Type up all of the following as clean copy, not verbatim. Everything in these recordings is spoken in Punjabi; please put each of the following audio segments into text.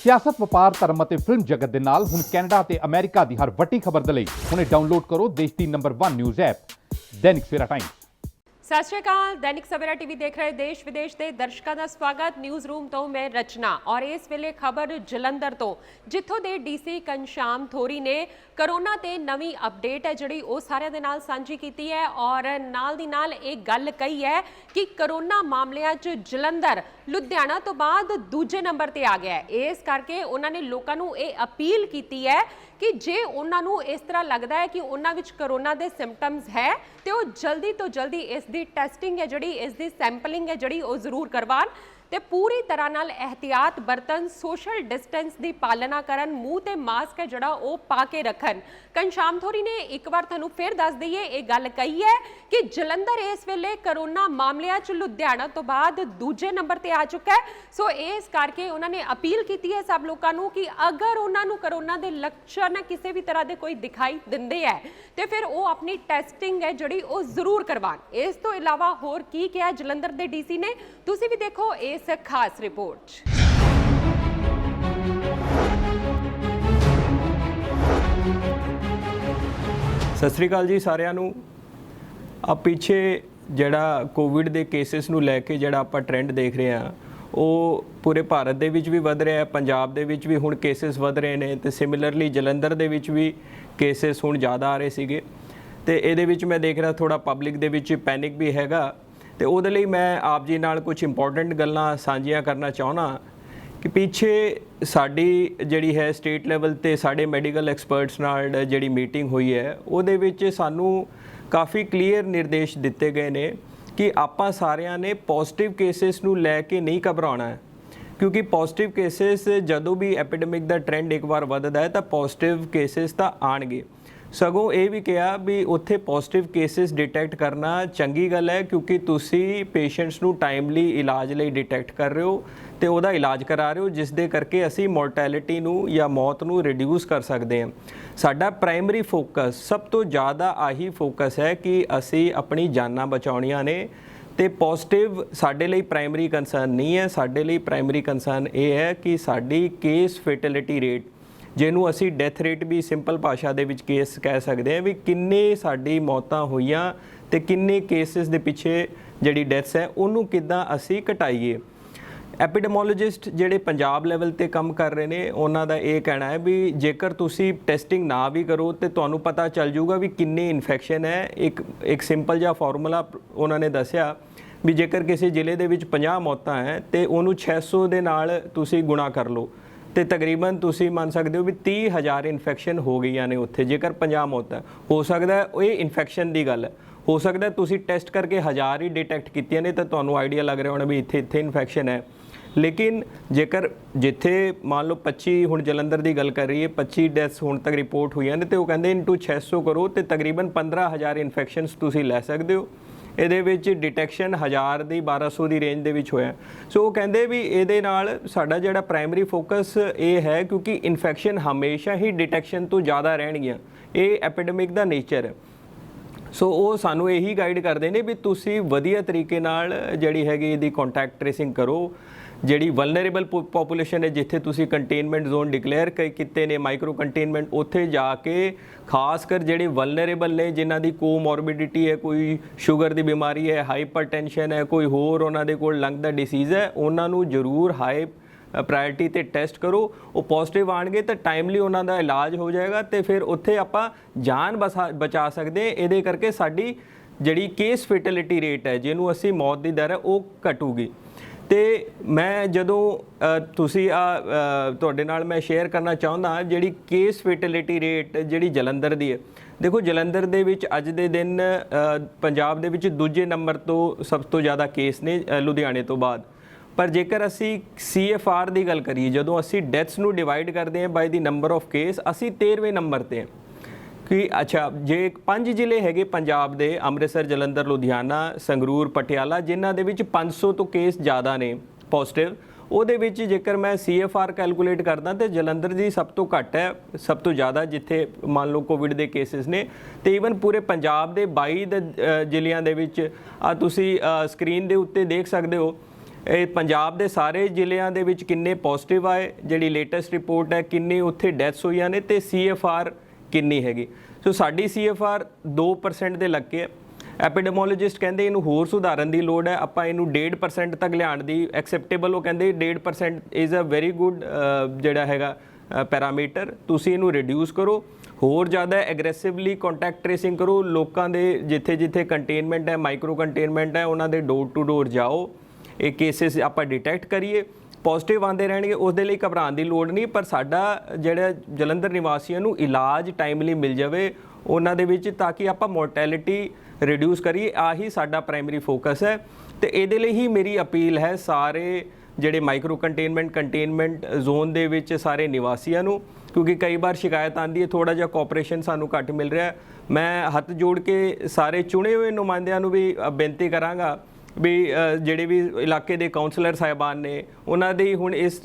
सियासत व्यापार धर्म ਅਤੇ ਫਿਲਮ जगत ਦੇ ਨਾਲ ਹੁਣ ਕੈਨੇਡਾ ਤੇ ਅਮਰੀਕਾ ਦੀ ਹਰ ਵੱਡੀ ਖਬਰ ਦੇ ਲਈ ਹੁਣੇ ਡਾਊਨਲੋਡ ਕਰੋ ਦੇਸ਼ ਦੀ number 1 news app Dainik Savera times. सत श्री अकाल। दैनिक सवेरा टीवी देख रहे देश विदेश के दर्शकों का स्वागत। न्यूज़ रूम तो मैं रचना और इस वेले खबर जलंधर तो जिथों के डीसी घनश्याम थोरी ने करोना ते नवी अपडेट है जिहड़ी वो सारिਆਂ ਦੇ ਨਾਲ ਸਾਂਝੀ ਕੀਤੀ है और नाल दी नाल एक गल कही है कि करोना मामलिਆਂ 'ਚ जलंधर लुधियाना तो बाद दूजे नंबर ते आ गया है। इस करके उन्होंने लोगों को ये अपील की है कि जे उन्होंने इस तरह लगता है कि उन्होंने करोना के सिम्पटम्स है तो जल्दी तो जल्दी इसकी टैसटिंग है जी इसकी सैंपलिंग है जी जरूर करवान ते पूरी तरह नाल एहतियात बरतन सोशल डिस्टेंस की पालना करन मूँह ते मास्क है जड़ा वो पा के रखन। घनश्याम थोरी ने एक बार तुहानूं फिर दस दईए ये गल कही है कि जलंधर इस वेले करोना मामलिਆਂ 'ਚ लुधियाना तो बाद दूजे नंबर ते आ चुका है। सो इस करके उन्होंने अपील की है सब लोगों को कि अगर उन्होंने करोना के लक्षण किसी भी तरह के कोई दिखाई दिंदे है तो फिर वो अपनी टैसटिंग है जी वो जरूर करवान। इस तो इलावा होर की कहा जलंधर के डीसी ने तुसीं भी देखो इस खास रिपोर्ट। सत श्री अकाल जी सारिਆਂ ਨੂੰ। ਆ ਪਿੱਛੇ ਜਿਹੜਾ ਕੋਵਿਡ ਦੇ ਕੇਸਿਸ ਨੂੰ ਲੈ ਕੇ ਜਿਹੜਾ ਆਪਾਂ ਟ੍ਰੈਂਡ ਦੇਖ ਰਹੇ ਹਾਂ ਉਹ ਪੂਰੇ ਭਾਰਤ ਦੇ ਵਿੱਚ ਵੀ ਵਧ ਰਿਹਾ ਹੈ, ਪੰਜਾਬ ਦੇ ਵਿੱਚ ਵੀ ਹੁਣ ਕੇਸਿਸ ਵਧ ਰਹੇ ਨੇ ਤੇ ਸਿਮਿਲਰਲੀ ਜਲੰਧਰ ਦੇ ਵਿੱਚ ਵੀ ਕੇਸਿਸ ਹੁਣ ਜ਼ਿਆਦਾ ਆ ਰਹੇ ਸੀਗੇ ਤੇ ਇਹਦੇ ਵਿੱਚ ਮੈਂ ਦੇਖ ਰਿਹਾ ਥੋੜਾ ਪਬਲਿਕ ਦੇ ਵਿੱਚ ਪੈਨਿਕ ਵੀ ਹੈਗਾ ਤੇ ਉਹਦੇ ਲਈ ਮੈਂ ਆਪ ਜੀ ਨਾਲ ਕੁਝ ਇੰਪੋਰਟੈਂਟ ਗੱਲਾਂ ਸਾਂਝੀਆਂ ਕਰਨਾ ਚਾਹੁੰਦਾ ਕਿ ਪਿੱਛੇ ਸਾਡੀ ਜਿਹੜੀ ਹੈ ਸਟੇਟ ਲੈਵਲ ਤੇ ਸਾਡੇ ਮੈਡੀਕਲ ਐਕਸਪਰਟਸ ਨਾਲ ਜਿਹੜੀ ਮੀਟਿੰਗ ਹੋਈ ਹੈ ਉਹਦੇ ਵਿੱਚ ਸਾਨੂੰ ਕਾਫੀ ਕਲੀਅਰ ਨਿਰਦੇਸ਼ ਦਿੱਤੇ ਗਏ ਨੇ ਕਿ ਆਪਾਂ ਸਾਰਿਆਂ ਨੇ ਪੋਜ਼ਿਟਿਵ ਕੇਸਿਸ ਨੂੰ ਲੈ ਕੇ ਨਹੀਂ ਘਬਰਾਉਣਾ ਹੈ ਕਿਉਂਕਿ ਪੋਜ਼ਿਟਿਵ ਕੇਸਿਸ ਜਦੋਂ ਵੀ ਐਪੀਡੈਮਿਕ ਦਾ ਟ੍ਰੈਂਡ ਇੱਕ ਵਾਰ ਵੱਧਦਾ ਹੈ ਤਾਂ ਪੋਜ਼ਿਟਿਵ ਕੇਸਿਸ ਤਾਂ ਆਣਗੇ। ਸਗੋਂ ਇਹ ਵੀ ਕਿਹਾ ਵੀ ਉੱਥੇ ਪੋਜ਼ਿਟਿਵ ਕੇਸਿਸ ਡਿਟੈਕਟ ਕਰਨਾ ਚੰਗੀ ਗੱਲ ਹੈ ਕਿਉਂਕਿ ਤੁਸੀਂ ਪੇਸ਼ੈਂਟਸ ਨੂੰ ਟਾਈਮਲੀ ਇਲਾਜ ਲਈ ਡਿਟੈਕਟ ਕਰ ਰਹੇ ਹੋ ਤੇ ਉਹਦਾ ਇਲਾਜ ਕਰਾ ਰਹੇ ਹੋ ਜਿਸ ਦੇ ਕਰਕੇ ਅਸੀਂ ਮੋਰਟੈਲਿਟੀ ਨੂੰ ਜਾਂ ਮੌਤ ਨੂੰ ਰਿਡਿਊਸ ਕਰ ਸਕਦੇ ਹਾਂ। ਸਾਡਾ ਪ੍ਰਾਇਮਰੀ ਫੋਕਸ ਸਭ ਤੋਂ ਜ਼ਿਆਦਾ ਆਹੀ ਫੋਕਸ ਹੈ ਕਿ ਅਸੀਂ ਆਪਣੀ ਜਾਨਾਂ ਬਚਾਉਣੀਆਂ ਨੇ ਤੇ ਪੋਜ਼ਿਟਿਵ ਸਾਡੇ ਲਈ ਪ੍ਰਾਇਮਰੀ ਕੰਸਰਨ ਨਹੀਂ ਹੈ। ਸਾਡੇ ਲਈ ਪ੍ਰਾਇਮਰੀ ਕੰਸਰਨ ਇਹ ਹੈ ਕਿ ਸਾਡੀ ਕੇਸ ਫੈਟੈਲਿਟੀ ਰੇਟ ਜਿਹਨੂੰ ਅਸੀਂ ਡੈਥ ਰੇਟ ਵੀ ਸਿੰਪਲ ਭਾਸ਼ਾ ਦੇ ਵਿੱਚ ਕੇਸ ਕਹਿ ਸਕਦੇ ਹਾਂ ਵੀ ਕਿੰਨੇ ਸਾਡੀ ਮੌਤਾਂ ਹੋਈਆਂ ਤੇ ਕਿੰਨੇ ਕੇਸਿਸ ਦੇ ਪਿੱਛੇ ਜਿਹੜੀ ਡੈਥਸ ਹੈ ਉਹਨੂੰ ਕਿੱਦਾਂ ਅਸੀਂ ਘਟਾਈਏ। ਐਪੀਡੈਮੋਲੋਜਿਸਟ ਜਿਹੜੇ ਪੰਜਾਬ ਲੈਵਲ ਤੇ ਕੰਮ ਕਰ ਰਹੇ ਨੇ ਉਹਨਾਂ ਦਾ ਇਹ ਕਹਿਣਾ ਹੈ ਵੀ ਜੇਕਰ ਤੁਸੀਂ ਟੈਸਟਿੰਗ ਨਾ ਵੀ ਕਰੋ ਤੇ ਤੁਹਾਨੂੰ ਪਤਾ ਚੱਲ ਜਾਊਗਾ ਵੀ ਕਿੰਨੇ ਇਨਫੈਕਸ਼ਨ ਹੈ। ਇੱਕ ਸਿੰਪਲ ਜਿਹਾ ਫਾਰਮੂਲਾ ਉਹਨਾਂ ਨੇ ਦੱਸਿਆ ਵੀ ਜੇਕਰ ਕਿਸੇ ਜ਼ਿਲ੍ਹੇ ਦੇ ਵਿੱਚ 50 ਮੌਤਾਂ ਹੈ ਤੇ ਉਹਨੂੰ 600 ਦੇ ਨਾਲ ਤੁਸੀਂ ਗੁਣਾ ਕਰ ਲਓ ਤੇ ਤਕਰੀਬਨ ਤੁਸੀਂ ਮੰਨ ਸਕਦੇ ਹੋ ਵੀ 30,000 ਇਨਫੈਕਸ਼ਨ ਹੋ ਗਈਆਂ ਨੇ ਉੱਥੇ ਜੇਕਰ 50 ਮੌਤਾਂ ਹੋ ਸਕਦਾ ਇਹ ਇਨਫੈਕਸ਼ਨ ਦੀ ਗੱਲ ਹੈ। ਹੋ ਸਕਦਾ ਤੁਸੀਂ ਟੈਸਟ ਕਰਕੇ 1000 ਹੀ ਡਿਟੈਕਟ ਕੀਤੀਆਂ ਨੇ ਤਾਂ ਤੁਹਾਨੂੰ ਆਈਡੀਆ ਲੱਗ ਰਿਹਾ ਹੋਣਾ ਵੀ ਇੱਥੇ ਇਨਫੈਕਸ਼ਨ ਹੈ। ਲੇਕਿਨ ਜੇਕਰ ਜਿੱਥੇ ਮੰਨ ਲਓ 25 ਹੁਣ ਜਲੰਧਰ ਦੀ ਗੱਲ ਕਰ ਰਹੀ ਹੈ 25 ਡੈਥਸ ਹੁਣ ਤੱਕ ਰਿਪੋਰਟ ਹੋਈਆਂ ਨੇ ਤੇ ਉਹ ਕਹਿੰਦੇ ਇਨਟੂ 600 ਕਰੋ ਤੇ ਤਕਰੀਬਨ 15,000 ਇਨਫੈਕਸ਼ਨਸ ਤੁਸੀਂ ਲੈ ਸਕਦੇ ਹੋ। ਇਹਦੇ ਵਿੱਚ ਡਿਟੈਕਸ਼ਨ 1000 ਦੀ 1200 ਦੀ ਰੇਂਜ ਦੇ ਵਿੱਚ ਹੋਇਆ। ਸੋ ਉਹ ਕਹਿੰਦੇ ਵੀ ਇਹਦੇ ਨਾਲ ਸਾਡਾ ਜਿਹੜਾ ਪ੍ਰਾਇਮਰੀ ਫੋਕਸ ਇਹ ਹੈ ਕਿਉਂਕਿ ਇਨਫੈਕਸ਼ਨ ਹਮੇਸ਼ਾ ਹੀ ਡਿਟੈਕਸ਼ਨ ਤੋਂ ਜ਼ਿਆਦਾ ਰਹਿਣਗੀਆਂ। ਇਹ ਐਪੀਡੈਮਿਕ ਦਾ ਨੇਚਰ ਹੈ। ਸੋ ਉਹ ਸਾਨੂੰ ਇਹੀ ਗਾਈਡ ਕਰਦੇ ਨੇ ਵੀ ਤੁਸੀਂ ਵਧੀਆ ਤਰੀਕੇ ਨਾਲ ਜਿਹੜੀ ਹੈਗੀ ਇਹਦੀ ਕੰਟੈਕਟ ਟ੍ਰੇਸਿੰਗ ਕਰੋ। ਜਿਹੜੀ ਵਲਨਰੇਬਲ ਪੋਪੂਲੇਸ਼ਨ ਹੈ ਜਿੱਥੇ ਤੁਸੀਂ ਕੰਟੇਨਮੈਂਟ ਜ਼ੋਨ ਡਿਕਲੇਅਰ ਕੀਤੇ ਨੇ ਮਾਈਕਰੋ ਕੰਟੇਨਮੈਂਟ ਉੱਥੇ ਜਾ ਕੇ ਖਾਸ ਕਰ ਜਿਹੜੇ ਵਲਨਰੇਬਲ ਨੇ ਜਿਨ੍ਹਾਂ ਦੀ ਕੋਮੋਰਬਿਡਿਟੀ ਹੈ ਕੋਈ ਸ਼ੂਗਰ ਦੀ ਬਿਮਾਰੀ ਹੈ ਹਾਈਪਰਟੈਂਸ਼ਨ ਹੈ ਕੋਈ ਹੋਰ ਉਹਨਾਂ ਦੇ ਕੋਲ ਲੰਗ ਦਾ ਡਿਸੀਜ਼ ਹੈ ਉਹਨਾਂ ਨੂੰ ਜ਼ਰੂਰ ਹਾਈ ਪ੍ਰਾਇਰਟੀ ਤੇ ਟੈਸਟ ਕਰੋ। ਉਹ ਪੋਜ਼ਿਟਿਵ ਆਣਗੇ ਤਾਂ ਟਾਈਮਲੀ ਉਹਨਾਂ ਦਾ ਇਲਾਜ ਹੋ ਜਾਏਗਾ ਤੇ ਫਿਰ ਉੱਥੇ ਆਪਾਂ ਜਾਨ ਬਚਾ ਸਕਦੇ। ਇਹਦੇ ਕਰਕੇ ਸਾਡੀ ਜਿਹੜੀ ਕੇਸ ਫੈਟੈਲਿਟੀ ਰੇਟ ਹੈ ਜਿਹਨੂੰ ਅਸੀਂ ਮੌਤ ਦੀ ਦਰ ਹੈ ਉਹ ਘਟੂਗੀ। ਤੇ ਮੈਂ ਜਦੋਂ ਤੁਸੀਂ ਤੁਹਾਡੇ ਨਾਲ ਮੈਂ ਸ਼ੇਅਰ ਕਰਨਾ ਚਾਹੁੰਦਾ ਜਿਹੜੀ ਕੇਸ ਫੈਟੈਲਿਟੀ ਰੇਟ ਜਿਹੜੀ ਜਲੰਧਰ ਦੀ ਹੈ। ਦੇਖੋ ਜਲੰਧਰ ਦੇ ਵਿੱਚ ਅੱਜ ਦੇ ਦਿਨ ਪੰਜਾਬ ਦੇ ਵਿੱਚ ਦੂਜੇ ਨੰਬਰ ਤੋਂ ਸਭ ਤੋਂ ਜ਼ਿਆਦਾ ਕੇਸ ਨੇ ਲੁਧਿਆਣੇ ਤੋਂ ਬਾਅਦ। ਪਰ ਜੇਕਰ ਅਸੀਂ CFR ਦੀ ਗੱਲ ਕਰੀਏ ਜਦੋਂ ਅਸੀਂ ਡੈਥਸ ਨੂੰ ਡਿਵਾਈਡ ਕਰਦੇ ਹਾਂ ਬਾਈ ਦੀ ਨੰਬਰ ਆਫ ਕੇਸ ਅਸੀਂ 13ਵੇਂ ਨੰਬਰ ਤੇ ਹਾਂ ਕਿ ਅੱਛਾ ਜੇ 5 ਜ਼ਿਲ੍ਹੇ ਹੈਗੇ ਪੰਜਾਬ ਦੇ ਅੰਮ੍ਰਿਤਸਰ ਜਲੰਧਰ ਲੁਧਿਆਣਾ ਸੰਗਰੂਰ ਪਟਿਆਲਾ ਜਿਨ੍ਹਾਂ ਦੇ ਵਿੱਚ 500 ਤੋਂ ਕੇਸ ਜ਼ਿਆਦਾ ਨੇ ਪੋਜ਼ਿਟਿਵ ਉਹਦੇ ਵਿੱਚ ਜੇਕਰ ਮੈਂ CFR ਕੈਲਕੂਲੇਟ ਕਰਦਾ ਤੇ ਜਲੰਧਰ ਦੀ ਸਭ ਤੋਂ ਘੱਟ ਹੈ ਸਭ ਤੋਂ ਜ਼ਿਆਦਾ ਜਿੱਥੇ ਮੰਨ ਲਓ ਕੋਵਿਡ ਦੇ ਕੇਸਿਸ ਨੇ ਤੇ ਈਵਨ ਪੂਰੇ ਪੰਜਾਬ ਦੇ 22 ਜ਼ਿਲ੍ਹਿਆਂ ਦੇ ਵਿੱਚ ਆ ਤੁਸੀਂ ਸਕਰੀਨ ਦੇ ਉੱਤੇ ਦੇਖ ਸਕਦੇ ਹੋ ਇਹ ਪੰਜਾਬ ਦੇ ਸਾਰੇ ਜ਼ਿਲ੍ਹਿਆਂ ਦੇ ਵਿੱਚ ਕਿੰਨੇ ਪੋਜ਼ਿਟਿਵ ਆਏ, ਜਿਹੜੀ ਲੇਟੈਸਟ ਰਿਪੋਰਟ ਹੈ ਕਿੰਨੀ ਉੱਥੇ ਡੈਥਸ ਹੋਈਆਂ ਨੇ, ਤੇ CFR ਕਿੰਨੀ ਹੈਗੀ। ਸੋ ਸਾਡੀ CFR 2% ਦੇ ਲੱਗੇ ਹੈ। ਐਪੀਡੈਮੋਲੋਜਿਸਟ ਕਹਿੰਦੇ ਇਹਨੂੰ ਹੋਰ ਸੁਧਾਰਨ ਦੀ ਲੋੜ ਹੈ, ਆਪਾਂ ਇਹਨੂੰ 1.5% ਤੱਕ ਲਿਆਉਣ ਦੀ ਐਕਸੈਪਟੇਬਲ, ਉਹ ਕਹਿੰਦੇ 1.5% ਇਜ਼ ਅ ਵੈਰੀ ਗੁੱਡ ਜਿਹੜਾ ਹੈਗਾ ਪੈਰਾਮੀਟਰ, ਤੁਸੀਂ ਇਹਨੂੰ ਰਿਡਿਊਸ ਕਰੋ, ਹੋਰ ਜ਼ਿਆਦਾ ਐਗਰੈਸਿਵਲੀ ਕੰਟੈਕਟ ਟ੍ਰੇਸਿੰਗ ਕਰੋ, ਲੋਕਾਂ ਦੇ ਜਿੱਥੇ ਜਿੱਥੇ ਕੰਟੇਨਮੈਂਟ ਹੈ, ਮਾਈਕਰੋ ਕੰਟੇਨਮੈਂਟ ਹੈ, ਉਹਨਾਂ ਦੇ ਡੋਰ ਟੂ ਡੋਰ ਜਾਓ, ਇਹ ਕੇਸਿਸ ਆਪਾਂ ਡਿਟੈਕਟ ਕਰੀਏ, ਪੋਜ਼ਿਟਿਵ ਆਉਂਦੇ ਰਹਿਣਗੇ, ਉਸ ਦੇ ਲਈ ਘਬਰਾਉਣ ਦੀ ਲੋੜ ਨਹੀਂ। ਪਰ ਸਾਡਾ ਜਿਹੜਾ ਜਲੰਧਰ ਨਿਵਾਸੀਆਂ ਨੂੰ ਇਲਾਜ ਟਾਈਮਲੀ ਮਿਲ ਜਾਵੇ ਉਹਨਾਂ ਦੇ ਵਿੱਚ, ਤਾਂ ਕਿ ਆਪਾਂ ਮੋਰਟੈਲਿਟੀ ਰਿਡਿਊਸ ਕਰੀਏ, ਆਹੀ ਸਾਡਾ ਪ੍ਰਾਇਮਰੀ ਫੋਕਸ ਹੈ। ਤੇ ਇਹਦੇ ਲਈ ਹੀ ਮੇਰੀ ਅਪੀਲ ਹੈ ਸਾਰੇ ਜਿਹੜੇ ਮਾਈਕਰੋ ਕੰਟੇਨਮੈਂਟ ਜ਼ੋਨ ਦੇ ਵਿੱਚ ਸਾਰੇ ਨਿਵਾਸੀਆਂ ਨੂੰ, ਕਿਉਂਕਿ ਕਈ ਵਾਰ ਸ਼ਿਕਾਇਤ ਆਉਂਦੀ ਹੈ ਥੋੜਾ ਜਿਹਾ ਕੋਆਪਰੇਸ਼ਨ ਸਾਨੂੰ ਘੱਟ ਮਿਲ ਰਿਹਾ। ਮੈਂ ਹੱਥ ਜੋੜ ਕੇ ਸਾਰੇ ਚੁਣੇ ਹੋਏ ਨੁਮਾਇੰਦਿਆਂ ਨੂੰ ਵੀ ਬੇਨਤੀ ਕਰਾਂਗਾ ਵੀ ਜਿਹੜੇ ਵੀ ਇਲਾਕੇ ਦੇ ਕਾਉਂਸਲਰ ਸਾਹਿਬਾਨ ਨੇ, ਉਹਨਾਂ ਦੀ ਹੁਣ ਇਸ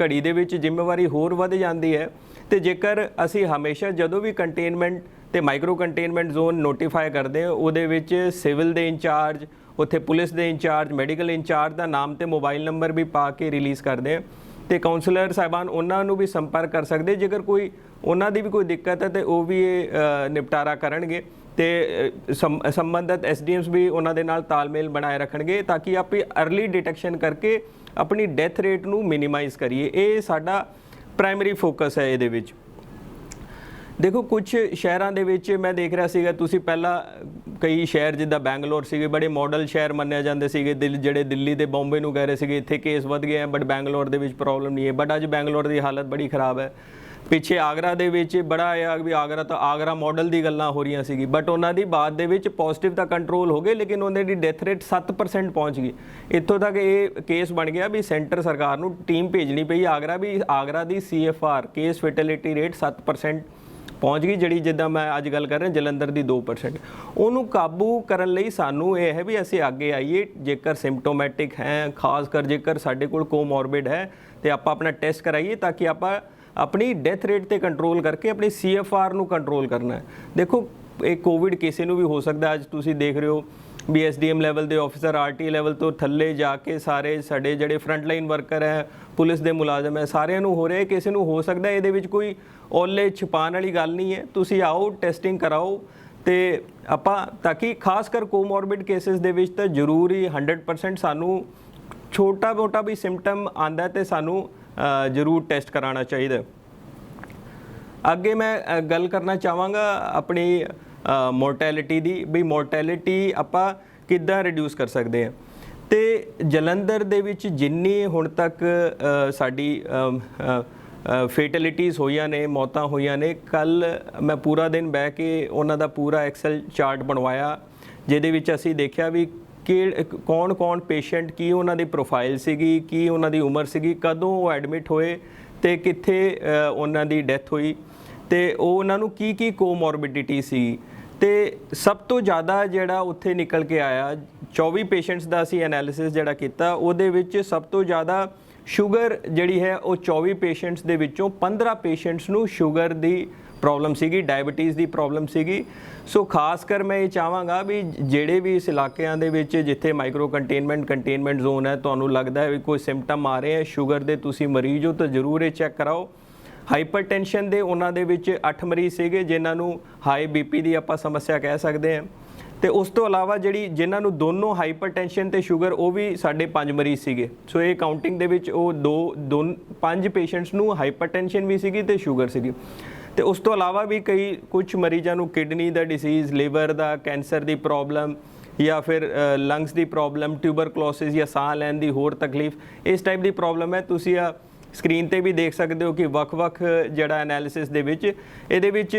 ਘੜੀ ਦੇ ਵਿੱਚ ਜ਼ਿੰਮੇਵਾਰੀ ਹੋਰ ਵੱਧ ਜਾਂਦੀ ਹੈ। ਤੇ ਜੇਕਰ ਅਸੀਂ ਹਮੇਸ਼ਾ ਜਦੋਂ ਵੀ ਕੰਟੇਨਮੈਂਟ ਤੇ ਮਾਈਕਰੋ ਕੰਟੇਨਮੈਂਟ ਜ਼ੋਨ ਨੋਟੀਫਾਈ ਕਰਦੇ ਹਾਂ, ਉਹਦੇ ਵਿੱਚ ਸਿਵਲ ਦੇ ਇੰਚਾਰਜ, ਉੱਥੇ ਪੁਲਿਸ ਦੇ ਇੰਚਾਰਜ, ਮੈਡੀਕਲ ਇੰਚਾਰਜ ਦਾ ਨਾਮ ਤੇ ਮੋਬਾਈਲ ਨੰਬਰ ਵੀ ਪਾ ਕੇ ਰਿਲੀਜ਼ ਕਰਦੇ ਹਾਂ, ਤੇ ਕਾਉਂਸਲਰ ਸਾਹਿਬਾਨ ਉਹਨਾਂ ਨੂੰ ਵੀ ਸੰਪਰਕ ਕਰ ਸਕਦੇ। ਜੇਕਰ ਕੋਈ ਉਹਨਾਂ ਦੀ ਵੀ ਕੋਈ ਦਿੱਕਤ ਹੈ ਤੇ ਉਹ ਵੀ ਇਹ ਨਿਪਟਾਰਾ ਕਰਨਗੇ, ਤੇ ਸੰਬੰਧਿਤ SDMs ਵੀ ਉਹਨਾਂ ਦੇ ਨਾਲ ਤਾਲਮੇਲ ਬਣਾਏ ਰੱਖਣਗੇ, ਤਾਂ ਕਿ ਆਪਾਂ ਅਰਲੀ ਡਿਟੈਕਸ਼ਨ ਕਰਕੇ ਆਪਣੀ ਡੈਥ ਰੇਟ ਨੂੰ ਮਿਨੀਮਾਈਜ਼ ਕਰੀਏ। ਇਹ ਸਾਡਾ ਪ੍ਰਾਇਮਰੀ ਫੋਕਸ ਹੈ ਇਹਦੇ ਵਿੱਚ। ਦੇਖੋ ਕੁਝ ਸ਼ਹਿਰਾਂ ਦੇ ਵਿੱਚ ਮੈਂ ਦੇਖ ਰਿਹਾ ਸੀਗਾ, ਤੁਸੀਂ ਪਹਿਲਾਂ ਕਈ ਸ਼ਹਿਰ ਜਿੱਦਾਂ ਬੈਂਗਲੌਰ ਸੀਗੇ, ਬੜੇ ਮਾਡਲ ਸ਼ਹਿਰ ਮੰਨੇ ਜਾਂਦੇ ਸੀਗੇ, ਜਿਹੜੇ ਦਿੱਲੀ ਤੇ ਬੰਬੇ ਨੂੰ ਕਹਿ ਰਹੇ ਸੀਗੇ ਇੱਥੇ ਕੇਸ ਵੱਧ ਗਏ ਆ, ਬਟ ਬੈਂਗਲੌਰ ਦੇ ਵਿੱਚ ਪ੍ਰੋਬਲਮ ਨਹੀਂ ਹੈ। ਬਟ ਅੱਜ ਬੈਂਗਲੌਰ ਦੀ ਹਾਲਤ ਬੜੀ ਖਰਾਬ ਹੈ। ਪਿੱਛੇ ਆਗਰਾ ਦੇ ਵਿੱਚ ਬੜਾ ਆ ਵੀ ਆਗਰਾ ਤਾਂ ਆਗਰਾ ਮਾਡਲ ਦੀ ਗੱਲਾਂ ਹੋ ਰਹੀਆਂ ਸੀਗੀ, ਬਟ ਉਹਨਾਂ ਦੀ ਬਾਅਦ ਦੇ ਵਿੱਚ ਪੋਜ਼ਿਟਿਵ ਤਾਂ ਕੰਟਰੋਲ ਹੋ ਗਏ, ਲੇਕਿਨ ਉਹਨਾਂ ਦੀ ਡੈਥ ਰੇਟ 7% ਪਹੁੰਚ ਗਈ। ਇੱਥੋਂ ਤੱਕ ਇਹ ਕੇਸ ਬਣ ਗਿਆ ਵੀ ਸੈਂਟਰ ਸਰਕਾਰ ਨੂੰ ਟੀਮ ਭੇਜਣੀ ਪਈ ਆਗਰਾ ਦੀ CFR ਕੇਸ ਫੈਟੈਲਿਟੀ ਰੇਟ 7% ਪਹੁੰਚ ਗਈ, ਜਿਹੜੀ ਜਿੱਦਾਂ ਮੈਂ ਅੱਜ ਗੱਲ ਕਰ ਰਿਹਾ ਜਲੰਧਰ ਦੀ 2%। ਉਹਨੂੰ ਕਾਬੂ ਕਰਨ ਲਈ ਸਾਨੂੰ ਇਹ ਹੈ ਵੀ ਅਸੀਂ ਅੱਗੇ ਆਈਏ, ਜੇਕਰ ਸਿੰਪਟੋਮੈਟਿਕ ਹੈ, ਖਾਸ ਕਰ ਜੇਕਰ ਸਾਡੇ ਕੋਲ ਕੋਮੋਰਬਿਡ ਹੈ, ਤੇ ਆਪਾਂ ਆਪਣਾ ਟੈਸਟ ਕਰਾਈਏ, ਤਾਂ ਕਿ ਆਪਾਂ ਆਪਣੀ ਡੈਥ ਰੇਟ ਤੇ ਕੰਟਰੋਲ ਕਰਕੇ ਆਪਣੀ CFR ਨੂੰ ਕੰਟਰੋਲ ਕਰਨਾ ਹੈ। ਦੇਖੋ ਇਹ ਕੋਵਿਡ ਕਿਸੇ ਨੂੰ ਵੀ ਹੋ ਸਕਦਾ। ਅੱਜ ਤੁਸੀਂ ਦੇਖ ਰਹੇ ਹੋ ਵੀ SDM ਲੈਵਲ ਦੇ ਆਫਿਸਰ, RT ਲੈਵਲ ਤੋਂ ਥੱਲੇ ਜਾ ਕੇ ਸਾਰੇ ਸਾਡੇ ਜਿਹੜੇ ਫਰੰਟ ਲਾਈਨ ਵਰਕਰ ਹੈ, ਪੁਲਿਸ ਦੇ ਮੁਲਾਜ਼ਮ ਹੈ, ਸਾਰਿਆਂ ਨੂੰ ਹੋ ਰਿਹਾ, ਕਿਸੇ ਨੂੰ ਹੋ ਸਕਦਾ। ਇਹਦੇ ਵਿੱਚ ਕੋਈ ਓਲੇ ਛੁਪਾਉਣ ਵਾਲੀ ਗੱਲ ਨਹੀਂ ਹੈ। ਤੁਸੀਂ ਆਓ, ਟੈਸਟਿੰਗ ਕਰਾਓ, ਤੇ ਆਪਾਂ ਤਾਂ ਕਿ ਖਾਸ ਕਰ ਕੋਮੋਰਬਿਡ ਕੇਸਿਸ ਦੇ ਵਿੱਚ ਤਾਂ ਜ਼ਰੂਰੀ 100% ਸਾਨੂੰ ਛੋਟਾ ਮੋਟਾ ਵੀ ਸਿੰਪਟਮ ਆਂਦਾ ਤੇ ਸਾਨੂੰ ਜ਼ਰੂਰ ਟੈਸਟ ਕਰਾਉਣਾ ਚਾਹੀਦਾ। ਅੱਗੇ ਮੈਂ ਗੱਲ ਕਰਨਾ ਚਾਹਾਂਗਾ ਆਪਣੀ ਮੋਰਟੈਲਿਟੀ ਦੀ, ਵੀ ਮੋਰਟੈਲਿਟੀ ਆਪਾਂ ਕਿੱਦਾਂ ਰਿਡਿਊਸ ਕਰ ਸਕਦੇ ਹਾਂ। ਤੇ ਜਲੰਧਰ ਦੇ ਵਿੱਚ ਜਿੰਨੀ ਹੁਣ ਤੱਕ ਸਾਡੀ ਫੇਟੈਲਿਟੀਜ਼ ਹੋਈਆਂ ਨੇ, ਮੌਤਾਂ ਹੋਈਆਂ ਨੇ, ਕੱਲ ਮੈਂ ਪੂਰਾ ਦਿਨ ਬਹਿ ਕੇ ਉਹਨਾਂ ਦਾ ਪੂਰਾ ਐਕਸਲ ਚਾਰਟ ਬਣਵਾਇਆ, ਜਿਹਦੇ ਵਿੱਚ ਅਸੀਂ ਦੇਖਿਆ ਵੀ ਕੌਣ ਪੇਸ਼ੈਂਟ, ਕੀ ਉਹਨਾਂ ਦੀ ਪ੍ਰੋਫਾਈਲ ਸੀਗੀ, ਕੀ ਉਹਨਾਂ ਦੀ ਉਮਰ ਸੀਗੀ, ਕਦੋਂ ਉਹ ਐਡਮਿਟ ਹੋਏ, ਤੇ ਕਿੱਥੇ ਉਹਨਾਂ ਦੀ ਡੈਥ ਹੋਈ, ਤੇ ਉਹ ਉਹਨਾਂ ਨੂੰ ਕੀ ਕੋਮੋਰਬਿਡਿਟੀ ਸੀ। ਤੇ ਸਭ ਤੋਂ ਜ਼ਿਆਦਾ ਜਿਹੜਾ ਉੱਥੇ ਨਿਕਲ ਕੇ ਆਇਆ, 24 ਪੇਸ਼ੈਂਟਸ ਦਾ ਅਸੀਂ ਐਨਾਲਿਸਿਸ ਜਿਹੜਾ ਕੀਤਾ, ਉਹਦੇ ਵਿੱਚ ਸਭ ਤੋਂ ਜ਼ਿਆਦਾ ਸ਼ੂਗਰ ਜਿਹੜੀ ਹੈ ਉਹ 24 ਪੇਸ਼ੈਂਟਸ ਦੇ ਵਿੱਚੋਂ 15 ਪੇਸ਼ੈਂਟਸ ਨੂੰ ਸ਼ੂਗਰ ਦੀ ਪ੍ਰੋਬਲਮ ਸੀਗੀ, ਡਾਇਬੀਟੀਜ਼ ਦੀ ਪ੍ਰੋਬਲਮ ਸੀਗੀ। ਸੋ ਖਾਸ ਕਰ ਮੈਂ ਇਹ ਚਾਹਾਂਗਾ ਵੀ ਜਿਹੜੇ ਵੀ ਇਸ ਇਲਾਕਿਆਂ ਦੇ ਵਿੱਚ ਜਿੱਥੇ ਮਾਈਕਰੋ ਕੰਟੇਨਮੈਂਟ ਜ਼ੋਨ ਹੈ, ਤੁਹਾਨੂੰ ਲੱਗਦਾ ਹੈ ਵੀ ਕੋਈ ਸਿੰਪਟਮ ਆ ਰਹੇ ਹੈ ਸ਼ੂਗਰ ਦੇ, ਤੁਸੀਂ ਮਰੀਜ਼ ਹੋ ਤਾਂ ਜ਼ਰੂਰ ਇਹ ਚੈੱਕ ਕਰਾਓ। ਹਾਈਪਰਟੈਂਸ਼ਨ ਦੇ ਉਹਨਾਂ ਦੇ ਵਿੱਚ 8 ਮਰੀਜ਼ ਸੀਗੇ ਜਿਨ੍ਹਾਂ ਨੂੰ ਹਾਈ BP ਦੀ ਆਪਾਂ ਸਮੱਸਿਆ ਕਹਿ ਸਕਦੇ ਹਾਂ, ਤੇ ਉਸ ਤੋਂ ਇਲਾਵਾ ਜਿਨ੍ਹਾਂ ਨੂੰ ਦੋਨੋਂ ਹਾਈਪਰਟੈਂਸ਼ਨ ਤੇ ਸ਼ੂਗਰ, ਉਹ ਵੀ ਸਾਡੇ 5 ਮਰੀਜ਼ ਸੀਗੇ। ਸੋ ਇਹ ਕਾਊਂਟਿੰਗ ਦੇ ਵਿੱਚ ਉਹ 5 ਪੇਸ਼ੈਂਟਸ ਨੂੰ ਹਾਈਪਰਟੈਂਸ਼ਨ ਵੀ ਸੀਗੀ ਤੇ ਸ਼ੂਗਰ ਸੀਗੀ। ਤੇ ਉਸ ਤੋਂ ਇਲਾਵਾ ਵੀ ਕੁਝ ਮਰੀਜ਼ਾਂ ਨੂੰ ਕਿਡਨੀ ਦਾ ਡਿਸੀਜ਼, ਲਿਵਰ ਦਾ ਕੈਂਸਰ ਦੀ ਪ੍ਰੋਬਲਮ, ਜਾਂ ਫਿਰ ਲੰਗਸ ਦੀ ਪ੍ਰੋਬਲਮ, ਟਿਊਬਰਕਲੋਸਿਸ ਜਾਂ ਸਾਹ ਲੈਣ ਦੀ ਹੋਰ ਤਕਲੀਫ, ਇਸ ਟਾਈਪ ਦੀ ਪ੍ਰੋਬਲਮ ਹੈ। ਤੁਸੀਂ ਆ ਸਕਰੀਨ ਤੇ ਵੀ ਦੇਖ ਸਕਦੇ ਹੋ ਕਿ ਵੱਖ-ਵੱਖ ਜਿਹੜਾ ਐਨਾਲਿਸਿਸ ਦੇ ਵਿੱਚ ਇਹਦੇ ਵਿੱਚ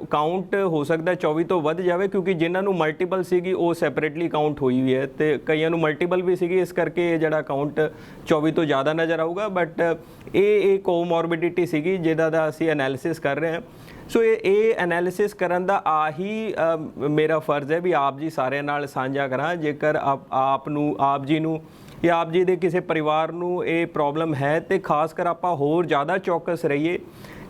ਕਾਊਂਟ ਹੋ ਸਕਦਾ 24 ਤੋਂ ਵੱਧ ਜਾਵੇ, ਕਿਉਂਕਿ ਜਿਨ੍ਹਾਂ ਨੂੰ ਮਲਟੀਪਲ ਸੀਗੀ ਉਹ ਸੈਪਰੇਟਲੀ ਕਾਊਂਟ ਹੋਈ ਹੋਈ ਹੈ, ਤੇ ਕਈਆਂ ਨੂੰ ਮਲਟੀਪਲ ਵੀ ਸੀਗੀ, ਇਸ ਕਰਕੇ ਇਹ ਜਿਹੜਾ ਕਾਊਂਟ 24 ਤੋਂ ਜ਼ਿਆਦਾ ਨਜ਼ਰ ਆਊਗਾ। ਬਟ ਇਹ ਕੋਮੋਰਬਿਡਿਟੀ ਸੀਗੀ ਜਿਹਦਾ ਦਾ ਅਸੀਂ ਐਨਾਲਿਸਿਸ ਕਰ ਰਹੇ ਹਾਂ। ਸੋ ਇਹ ਐਨਾਲਿਸਿਸ ਕਰਨ ਦਾ ਆਹੀ ਮੇਰਾ ਫਰਜ਼ ਹੈ ਵੀ ਆਪ ਜੀ ਸਾਰਿਆਂ ਨਾਲ ਸਾਂਝਾ ਕਰਾਂ। ਜੇਕਰ ਆਪ ਜੀ ਨੂੰ ਜਾਂ ਆਪ ਜੀ ਦੇ ਕਿਸੇ ਪਰਿਵਾਰ ਨੂੰ ਇਹ ਪ੍ਰੋਬਲਮ ਹੈ, ਤੇ ਖਾਸ ਕਰ ਆਪਾਂ ਹੋਰ ਜ਼ਿਆਦਾ ਚੌਕਸ ਰਹੀਏ।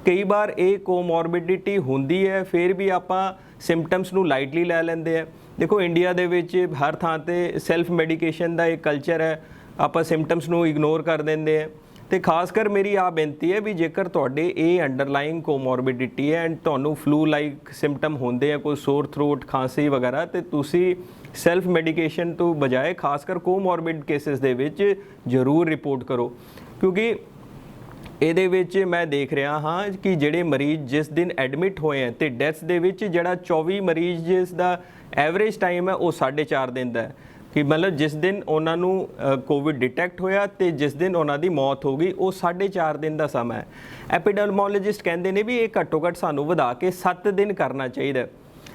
ਕਈ ਵਾਰ ਇਹ ਕੋਮੋਰਬਿਡਿਟੀ ਹੁੰਦੀ ਹੈ, ਫਿਰ ਵੀ ਆਪਾਂ ਸਿੰਪਟਮਸ ਨੂੰ ਲਾਈਟਲੀ ਲੈ ਲੈਂਦੇ ਆ। ਦੇਖੋ ਇੰਡੀਆ ਦੇ ਵਿੱਚ ਹਰ ਥਾਂ ਤੇ ਸੈਲਫ ਮੈਡੀਕੇਸ਼ਨ ਦਾ ਇੱਕ ਕਲਚਰ ਹੈ। ਆਪਾਂ ਸਿੰਪਟਮਸ ਨੂੰ ਇਗਨੋਰ ਕਰ ਦਿੰਦੇ ਆ। ਤੇ ਖਾਸ ਕਰ ਮੇਰੀ ਆ ਬੇਨਤੀ ਹੈ ਵੀ ਜੇਕਰ ਤੁਹਾਡੇ ਇਹ ਅੰਡਰਲਾਈਨ ਕੋਮੋਰਬਿਡਿਟੀ ਹੈ ਐਂਡ ਤੁਹਾਨੂੰ ਫਲੂ ਲਾਈਕ ਸਿੰਪਟਮ ਹੁੰਦੇ ਆ, ਕੋਈ ਸੋਰ ਥਰੋਟ, ਖਾਂਸੀ ਵਗੈਰਾ, ਤੇ ਤੁਸੀਂ ਸੈਲਫ ਮੈਡੀਕੇਸ਼ਨ ਤੋਂ ਬਜਾਏ ਖਾਸ ਕਰ ਕੋਮੋਰਬਿਡ ਕੇਸਿਸ ਦੇ ਵਿੱਚ ਜ਼ਰੂਰ ਰਿਪੋਰਟ ਕਰੋ। ਕਿਉਂਕਿ ਇਹਦੇ ਵਿੱਚ ਮੈਂ ਦੇਖ ਰਿਹਾ ਹਾਂ ਕਿ ਜਿਹੜੇ ਮਰੀਜ਼ ਜਿਸ ਦਿਨ ਐਡਮਿਟ ਹੋਏ ਆ ਤੇ ਡੈਥਸ ਦੇ ਵਿੱਚ ਜਿਹੜਾ 24 ਮਰੀਜ਼ ਜਿਸ ਦਾ ਐਵਰੇਜ ਟਾਈਮ ਹੈ ਉਹ 4.5 ਦਿਨ ਦਾ ਹੈ, ਕਿ ਮਤਲਬ ਜਿਸ ਦਿਨ ਉਹਨਾਂ ਨੂੰ ਕੋਵਿਡ ਡਿਟੈਕਟ ਹੋਇਆ ਤੇ ਜਿਸ ਦਿਨ ਉਹਨਾਂ ਦੀ ਮੌਤ ਹੋ ਗਈ ਉਹ 4.5 ਦਿਨ ਦਾ ਸਮਾਂ ਹੈ। ਐਪੀਡੈਮੋਲੋਜਿਸਟ ਕਹਿੰਦੇ ਨੇ ਵੀ ਇਹ ਘੱਟੋ ਘੱਟ ਸਾਨੂੰ ਵਧਾ ਕੇ 7 ਦਿਨ ਕਰਨਾ ਚਾਹੀਦਾ,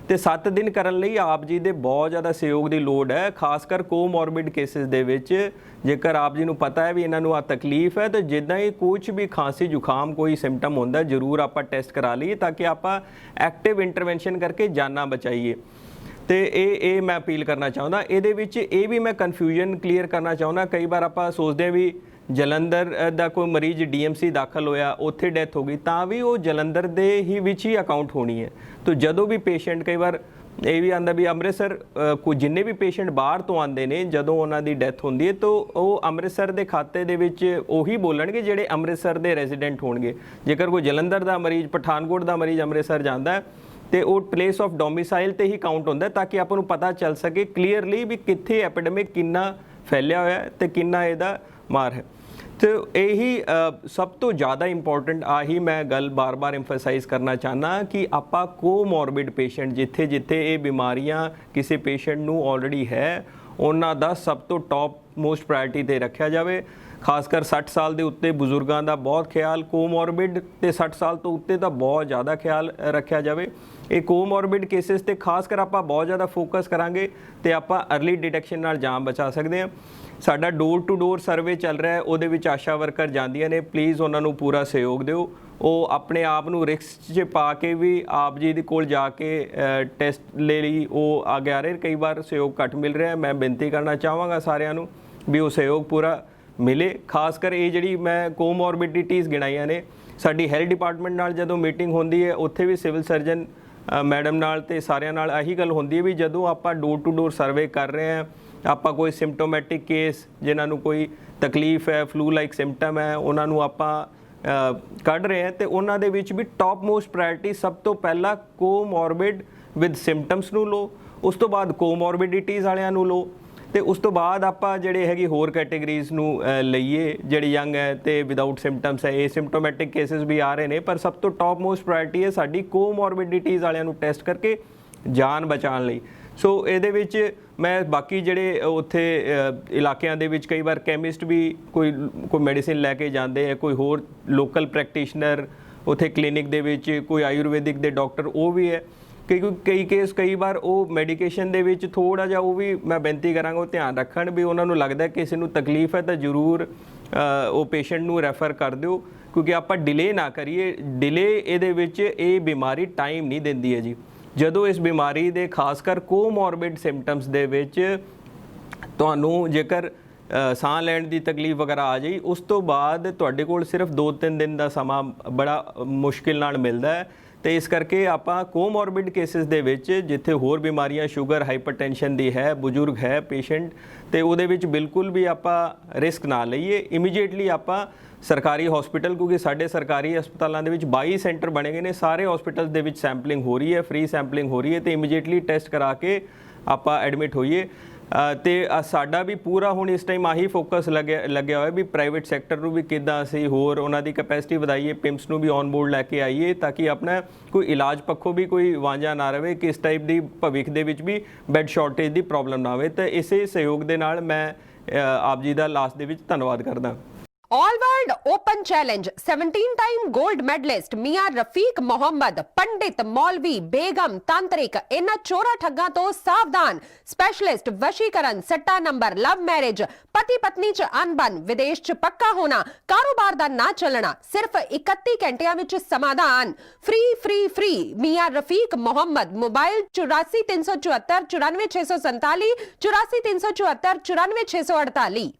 ਤੇ 7 ਦਿਨ ਕਰਨ ਲਈ ਆਪ ਜੀ ਦੇ ਬਹੁਤ ਜ਼ਿਆਦਾ ਸਹਿਯੋਗ ਦੀ ਲੋੜ ਹੈ, ਖਾਸ ਕਰ ਕੋਮੋਰਬਿਡ ਕੇਸਿਸ ਦੇ ਵਿੱਚ। ਜੇਕਰ ਆਪ ਜੀ ਨੂੰ ਪਤਾ ਹੈ ਵੀ ਇਹਨਾਂ ਨੂੰ ਆ ਤਕਲੀਫ ਹੈ ਤਾਂ ਜਿੱਦਾਂ ਹੀ ਕੁਝ ਵੀ ਖਾਂਸੀ ਜ਼ੁਕਾਮ ਕੋਈ ਸਿੰਪਟਮ ਹੁੰਦਾ ਜ਼ਰੂਰ ਆਪਾਂ ਟੈਸਟ ਕਰਾ ਲਈਏ ਤਾਂ ਕਿ ਆਪਾਂ ਐਕਟਿਵ ਇੰਟਰਵੈਂਸ਼ਨ ਕਰਕੇ ਜਾਨਾਂ ਬਚਾਈਏ। ਤੇ ਇਹ ਮੈਂ ਅਪੀਲ ਕਰਨਾ ਚਾਹੁੰਦਾ। ਇਹਦੇ ਵਿੱਚ ਇਹ ਵੀ ਮੈਂ ਕਨਫਿਊਜ਼ਨ ਕਲੀਅਰ ਕਰਨਾ ਚਾਹੁੰਦਾ। ਕਈ ਵਾਰ ਆਪਾਂ ਸੋਚਦੇ ਹਾਂ ਵੀ ਜਲੰਧਰ ਦਾ ਕੋਈ ਮਰੀਜ਼ DMC ਦਾਖਲ ਹੋਇਆ, ਉੱਥੇ ਡੈਥ ਹੋ ਗਈ, ਤਾਂ ਵੀ ਉਹ ਜਲੰਧਰ ਦੇ ਹੀ ਵਿੱਚ ਹੀ ਅਕਾਊਂਟ ਹੋਣੀ ਹੈ। ਤਾਂ ਜਦੋਂ ਵੀ ਪੇਸ਼ੈਂਟ, ਕਈ ਵਾਰ ਇਹ ਵੀ ਆਉਂਦਾ ਵੀ ਅੰਮ੍ਰਿਤਸਰ ਕੋਈ ਜਿੰਨੇ ਵੀ ਪੇਸ਼ੈਂਟ ਬਾਹਰ ਤੋਂ ਆਉਂਦੇ ਨੇ ਜਦੋਂ ਉਹਨਾਂ ਦੀ ਡੈਥ ਹੁੰਦੀ ਹੈ ਤਾਂ ਉਹ ਅੰਮ੍ਰਿਤਸਰ ਦੇ ਖਾਤੇ ਦੇ ਵਿੱਚ ਉਹੀ ਬੋਲਣਗੇ ਜਿਹੜੇ ਅੰਮ੍ਰਿਤਸਰ ਦੇ ਰੈਜ਼ੀਡੈਂਟ ਹੋਣਗੇ। ਜੇਕਰ ਕੋਈ ਜਲੰਧਰ ਦਾ ਮਰੀਜ਼, ਪਠਾਨਕੋਟ ਦਾ ਮਰੀਜ਼ ਅੰਮ੍ਰਿਤਸਰ ਜਾਂਦਾ ਹੈ ਤੇ ਉਹ ਪਲੇਸ ਆਫ ਡੋਮਿਸਾਈਲ ਤੇ ਹੀ ਕਾਊਂਟ ਹੁੰਦਾ, ਤਾਂ ਕਿ ਆਪਾਂ ਨੂੰ ਪਤਾ ਚੱਲ ਸਕੇ ਕਲੀਅਰਲੀ ਵੀ ਕਿੱਥੇ ਐਪੀਡੈਮਿਕ ਕਿੰਨਾ ਫੈਲਿਆ ਹੋਇਆ ਤੇ ਕਿੰਨਾ ਇਹਦਾ ਮਾਰ ਹੈ। ਤੇ ਇਹੀ ਸਭ ਤੋਂ ਜ਼ਿਆਦਾ ਇੰਪੋਰਟੈਂਟ ਆਹੀ ਮੈਂ ਗੱਲ ਬਾਰ-ਬਾਰ ਐਮਫਸਾਈਜ਼ ਕਰਨਾ ਚਾਹੁੰਦਾ ਕਿ ਆਪਾਂ ਕੋਮੋਰਬਿਡ ਪੇਸ਼ੈਂਟ ਜਿੱਥੇ ਇਹ ਬਿਮਾਰੀਆਂ ਕਿਸੇ ਪੇਸ਼ੈਂਟ ਨੂੰ ਆਲਰੇਡੀ ਹੈ ਉਹਨਾਂ ਦਾ ਸਭ ਤੋਂ ਟੌਪ ਮੋਸਟ ਪ੍ਰਾਇੋਰਟੀ ਤੇ ਰੱਖਿਆ ਜਾਵੇ। ਖਾਸ ਕਰ 60 ਸਾਲ ਦੇ ਉੱਤੇ ਬਜ਼ੁਰਗਾਂ ਦਾ ਬਹੁਤ ਖਿਆਲ, ਕੋਮੋਰਬਿਡ ਤੇ 60 ਸਾਲ ਤੋਂ ਉੱਤੇ ਦਾ ਬਹੁਤ ਜ਼ਿਆਦਾ ਖਿਆਲ ਰੱਖਿਆ ਜਾਵੇ। ਇਹ ਕੋਮੋਰਬਿਡ ਕੇਸਿਸ ਤੇ ਖਾਸ ਕਰ ਆਪਾਂ ਬਹੁਤ ਜ਼ਿਆਦਾ ਫੋਕਸ ਕਰਾਂਗੇ ਤੇ ਆਪਾਂ ਅਰਲੀ ਡਿਟੈਕਸ਼ਨ ਨਾਲ ਜਾਨ ਬਚਾ ਸਕਦੇ ਹਾਂ। ਸਾਡਾ ਡੋਰ ਟੂ ਡੋਰ ਸਰਵੇ ਚੱਲ ਰਿਹਾ ਹੈ, ਉਹਦੇ ਵਿੱਚ ਆਸ਼ਾ ਵਰਕਰ ਜਾਂਦੀਆਂ ਨੇ, ਪਲੀਜ਼ ਉਹਨਾਂ ਨੂੰ ਪੂਰਾ ਸਹਿਯੋਗ ਦਿਓ। ਉਹ ਆਪਣੇ ਆਪ ਨੂੰ ਰਿਸਕ 'ਚ ਪਾ ਕੇ ਵੀ ਆਪ ਜੀ ਦੇ ਕੋਲ ਜਾ ਕੇ ਟੈਸਟ ਲੈ ਲਈ ਉਹ ਆਗੇ ਆ ਰਹੇ। ਕਈ ਵਾਰ ਸਹਿਯੋਗ ਘੱਟ ਮਿਲ ਰਿਹਾ, ਮੈਂ ਬੇਨਤੀ ਕਰਨਾ ਚਾਹਾਂਗਾ ਸਾਰਿਆਂ ਨੂੰ ਵੀ ਉਹ ਸਹਿਯੋਗ ਪੂਰਾ ਮਿਲੇ। ਖਾਸ ਕਰ ਇਹ ਜਿਹੜੀ ਮੈਂ ਕੋਮੋਰਬਿਡਿਟੀਜ਼ ਗਿਣਾਈਆਂ ਨੇ, ਸਾਡੀ ਹੈਲਥ ਡਿਪਾਰਟਮੈਂਟ ਨਾਲ ਜਦੋਂ ਮੀਟਿੰਗ ਹੁੰਦੀ ਹੈ ਉੱਥੇ ਵੀ ਸਿਵਲ ਸਰਜਨ ਮੈਡਮ ਨਾਲ ਤੇ ਸਾਰਿਆਂ ਨਾਲ ਇਹੀ ਗੱਲ ਹੁੰਦੀ ਹੈ ਵੀ ਜਦੋਂ ਆਪਾਂ ਡੋਰ ਟੂ ਡੋਰ ਸਰਵੇ ਕਰ ਰਹੇ ਹਾਂ, ਆਪਾਂ ਕੋਈ ਸਿੰਪਟੋਮੈਟਿਕ ਕੇਸ ਜਿਨ੍ਹਾਂ ਨੂੰ ਕੋਈ ਤਕਲੀਫ ਹੈ, ਫਲੂ ਲਾਈਕ ਸਿੰਪਟਮ ਹੈ, ਉਹਨਾਂ ਨੂੰ ਆਪਾਂ ਕੱਢ ਰਹੇ ਹਾਂ ਤੇ ਉਹਨਾਂ ਦੇ ਵਿੱਚ ਵੀ ਟੌਪ ਮੋਸਟ ਪ੍ਰਾਇੋਰਟੀ ਸਭ ਤੋਂ ਪਹਿਲਾਂ ਕੋਮੋਰਬਿਡ ਵਿਦ ਸਿੰਪਟਮਸ ਨੂੰ ਲਓ, ਉਸ ਤੋਂ ਬਾਅਦ ਕੋਮੋਰਬਿਡਿਟੀਜ਼ ਵਾਲਿਆਂ ਨੂੰ ਲਓ ਤੇ ਉਸ ਤੋਂ ਬਾਅਦ ਆਪਾਂ ਜਿਹੜੇ ਹੈਗੀ ਹੋਰ ਕੈਟੇਗਰੀਜ਼ ਨੂੰ ਲਈਏ ਜਿਹੜੇ ਯੰਗ ਹੈ ਤੇ ਵਿਦਆਊਟ ਸਿੰਪਟਮਸ ਹੈ। ਇਹ ਸਿੰਪਟੋਮੈਟਿਕ ਕੇਸਿਸ ਵੀ ਆ ਰਹੇ ਨੇ ਪਰ ਸਭ ਤੋਂ ਟੌਪ ਮੋਸਟ ਪ੍ਰਾਇੋਰਟੀ ਹੈ ਸਾਡੀ ਕੋਮੋਰਬਿਡਿਟੀਜ਼ ਵਾਲਿਆਂ ਨੂੰ ਟੈਸਟ ਕਰਕੇ ਜਾਨ ਬਚਾਉਣ ਲਈ। ਸੋ ਇਹਦੇ ਵਿੱਚ ਮੈਂ ਬਾਕੀ ਜਿਹੜੇ ਉੱਥੇ ਇਲਾਕਿਆਂ ਦੇ ਵਿੱਚ ਕਈ ਵਾਰ ਕੈਮਿਸਟ ਵੀ ਕੋਈ ਮੈਡੀਸਿਨ ਲੈ ਕੇ ਜਾਂਦੇ ਹੈ, ਕੋਈ ਹੋਰ ਲੋਕਲ ਪ੍ਰੈਕਟੀਸ਼ਨਰ ਉੱਥੇ ਕਲੀਨਿਕ ਦੇ ਵਿੱਚ, ਕੋਈ ਆਯੁਰਵੈਦਿਕ ਦੇ ਡਾਕਟਰ ਉਹ ਵੀ ਹੈ। ਕਈ ਕੇਸ ਕਈ ਵਾਰ ਉਹ ਮੈਡੀਕੇਸ਼ਨ ਦੇ ਵਿੱਚ ਥੋੜ੍ਹਾ ਜਿਹਾ ਉਹ ਵੀ ਮੈਂ ਬੇਨਤੀ ਕਰਾਂਗਾ ਉਹ ਧਿਆਨ ਰੱਖਣ ਵੀ ਉਹਨਾਂ ਨੂੰ ਲੱਗਦਾ ਕਿਸੇ ਨੂੰ ਤਕਲੀਫ ਹੈ ਤਾਂ ਜ਼ਰੂਰ ਉਹ ਪੇਸ਼ੈਂਟ ਨੂੰ ਰੈਫਰ ਕਰ ਦਿਓ, ਕਿਉਂਕਿ ਆਪਾਂ ਡਿਲੇ ਨਾ ਕਰੀਏ। ਡਿਲੇ ਇਹਦੇ ਵਿੱਚ ਇਹ ਬਿਮਾਰੀ ਟਾਈਮ ਨਹੀਂ ਦਿੰਦੀ ਹੈ ਜੀ। ਜਦੋਂ ਇਸ ਬਿਮਾਰੀ ਦੇ ਖਾਸ ਕਰ ਕੋਮੋਰਬਿਡ ਸਿੰਪਟਮਸ ਦੇ ਵਿੱਚ ਤੁਹਾਨੂੰ ਜੇਕਰ ਸਾਹ ਲੈਣ ਦੀ ਤਕਲੀਫ ਵਗੈਰਾ ਆ ਜਾਈ, ਉਸ ਤੋਂ ਬਾਅਦ ਤੁਹਾਡੇ ਕੋਲ ਸਿਰਫ 2-3 ਦਿਨ ਦਾ ਸਮਾਂ ਬੜਾ ਮੁਸ਼ਕਿਲ ਨਾਲ ਮਿਲਦਾ ਹੈ। ਤੇ ਇਸ ਕਰਕੇ ਆਪਾਂ ਕੋਮੋਰਬਿਡ ਕੇਸਿਸ ਦੇ ਵਿੱਚ ਜਿੱਥੇ ਹੋਰ ਬਿਮਾਰੀਆਂ ਸ਼ੂਗਰ, ਹਾਈਪਰਟੈਂਸ਼ਨ ਦੀ ਹੈ, ਬਜ਼ੁਰਗ ਹੈ ਪੇਸ਼ੈਂਟ, ਤੇ ਉਹਦੇ ਵਿੱਚ ਬਿਲਕੁਲ ਵੀ ਆਪਾਂ ਰਿਸਕ ਨਾ ਲਈਏ। ਇਮੀਡੀਏਟਲੀ ਆਪਾਂ ਸਰਕਾਰੀ ਹਸਪੀਟਲ, ਕਿਉਂਕਿ ਸਾਡੇ ਸਰਕਾਰੀ ਹਸਪਤਾਲਾਂ ਦੇ ਵਿੱਚ 22 ਸੈਂਟਰ ਬਣੇ ਗਏ ਨੇ, ਸਾਰੇ ਹਸਪੀਟਲਸ ਦੇ ਵਿੱਚ ਸੈਂਪਲਿੰਗ ਹੋ ਰਹੀ ਹੈ, ਫ੍ਰੀ ਸੈਂਪਲਿੰਗ ਹੋ ਰਹੀ ਹੈ ਤੇ ਇਮੀਡੀਏਟਲੀ ਟੈਸਟ ਕਰਾ ਕੇ ਆਪਾਂ ਐਡਮਿਟ ਹੋਈਏ। ਤੇ ਸਾਡਾ ਵੀ ਪੂਰਾ ਹੁਣ ਇਸ ਟਾਈਮ ਆਹੀ ਫੋਕਸ ਲੱਗਿਆ ਹੋਇਆ ਵੀ ਪ੍ਰਾਈਵੇਟ ਸੈਕਟਰ ਨੂੰ ਵੀ ਕਿੱਦਾਂ ਅਸੀਂ ਹੋਰ ਉਹਨਾਂ ਦੀ ਕੈਪੈਸਿਟੀ ਵਧਾਈਏ, ਪਿੰਮਸ ਨੂੰ ਵੀ ਔਨ ਬੋਰਡ ਲੈ ਕੇ ਆਈਏ ਤਾਂ ਕਿ ਆਪਣਾ ਕੋਈ ਇਲਾਜ ਪੱਖੋਂ ਵੀ ਕੋਈ ਵਾਂਝਾ ਨਾ ਰਹੇ, ਕਿ ਇਸ ਟਾਈਪ ਦੀ ਭਵਿੱਖ ਦੇ ਵਿੱਚ ਵੀ ਬੈੱਡ ਸ਼ਾਰਟੇਜ ਦੀ ਪ੍ਰੋਬਲਮ ਨਾ ਹੋਵੇ। ਤਾਂ ਇਸੇ ਸਹਿਯੋਗ ਦੇ ਨਾਲ ਮੈਂ ਆਪ ਜੀ ਦਾ ਲਾਸਟ ਦੇ ਵਿੱਚ ਧੰਨਵਾਦ ਕਰਦਾ। All world open challenge 17 time gold medalist Mian Rafiq Mohammad, पंडित, मौलवी, बेगम, तांत्रिक, इन्हां चोरा ठग्गां तो सावधान। स्पेशलिस्ट वशीकरण, सट्टा नंबर, लव मैरिज, पति पत्नी च अनबन, विदेश च पक्का होना, कारोबार दा ना चलना, सिर्फ 31 घंटियां विच समाधान। फ्री फ्री फ्री मियां रफीक मोहम्मद। मोबाइल 84 374 94 647, 84 374 94 648।